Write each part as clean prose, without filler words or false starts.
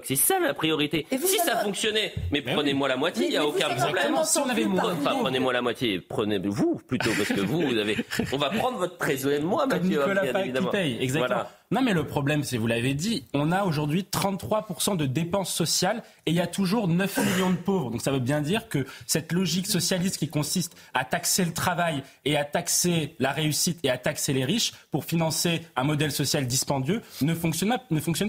C'est ça la priorité. Si ça fonctionnait, mais prenez-moi la moitié, il n'y a aucun problème. Si on avait prenez-moi la moitié, prenez-vous plutôt, parce que vous avez... On va prendre votre trésor, moi, Mathieu. Nicolas Pack qui paye, exactement. Voilà. Non mais le problème, c'est, vous l'avez dit, on a aujourd'hui 33% de dépenses sociales et il y a toujours 9 millions de pauvres. Donc ça veut bien dire que cette logique socialiste qui consiste à taxer le travail et à taxer la réussite et à taxer les riches pour financer un modèle social dispendieux ne fonctionne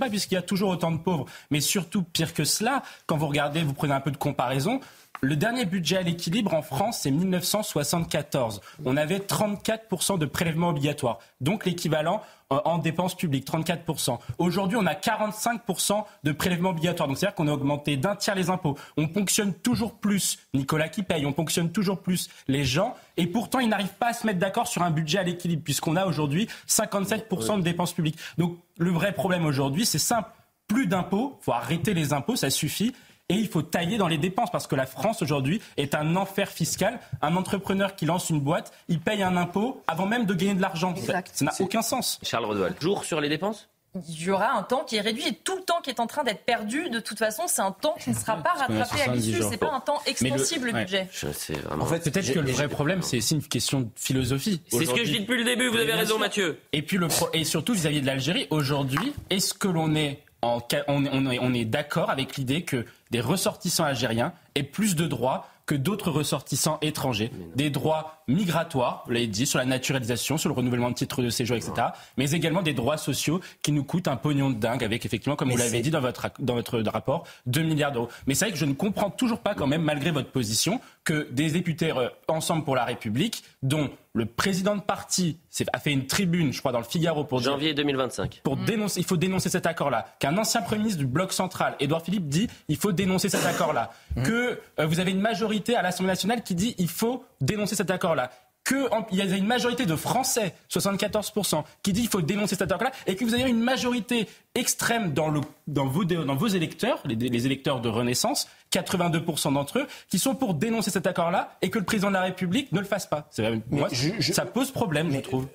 pas puisqu'il y a toujours autant de pauvres. Mais surtout, pire que cela, quand vous regardez, vous prenez un peu de comparaison, le dernier budget à l'équilibre en France, c'est 1974. On avait 34% de prélèvements obligatoires, donc l'équivalent en dépenses publiques, 34%. Aujourd'hui, on a 45% de prélèvements obligatoires. Donc, c'est-à-dire qu'on a augmenté d'un tiers les impôts. On ponctionne toujours plus Nicolas qui paye, on ponctionne toujours plus les gens. Et pourtant, ils n'arrivent pas à se mettre d'accord sur un budget à l'équilibre, puisqu'on a aujourd'hui 57% de dépenses publiques. Donc, le vrai problème aujourd'hui, c'est simple. Plus d'impôts, il faut arrêter les impôts, ça suffit. Et il faut tailler dans les dépenses parce que la France aujourd'hui est un enfer fiscal. Un entrepreneur qui lance une boîte, il paye un impôt avant même de gagner de l'argent. Ça n'a aucun sens. Charles Redoual, jour sur les dépenses ? Il y aura un temps qui est réduit et tout le temps qui est en train d'être perdu, de toute façon, c'est un temps qui ne sera pas rattrapé à l'issue. C'est pas un temps extensible, le budget. En fait, peut-être que le vrai problème, c'est aussi une question de philosophie. C'est ce que je dis depuis le début, vous avez raison, Mathieu. Et puis et surtout vis-à-vis de l'Algérie, aujourd'hui, est-ce que l'on est on est d'accord avec l'idée que des ressortissants algériens aient plus de droits que d'autres ressortissants étrangers, des droits migratoires, vous l'avez dit, sur la naturalisation, sur le renouvellement de titres de séjour, etc., mais également des droits sociaux qui nous coûtent un pognon de dingue, avec effectivement, comme vous l'avez dit dans votre rapport, 2 milliards d'euros. Mais c'est vrai que je ne comprends toujours pas quand même, malgré votre position, que des députés Ensemble pour la République, dont le président de parti a fait une tribune, je crois, dans le Figaro pour janvier 2025. Pour dénoncer, il faut dénoncer cet accord-là. Qu'un ancien Premier ministre du Bloc central, Édouard Philippe, dit il faut dénoncer cet accord-là. Que vous avez une majorité à l'Assemblée nationale qui dit il faut dénoncer cet accord-là. Qu'il y a une majorité de Français, 74%, qui dit qu'il faut dénoncer cet accord-là, et que vous avez une majorité extrême dans vos électeurs, les électeurs de Renaissance, 82% d'entre eux, qui sont pour dénoncer cet accord-là, et que le président de la République ne le fasse pas. Moi, ça pose problème, je trouve.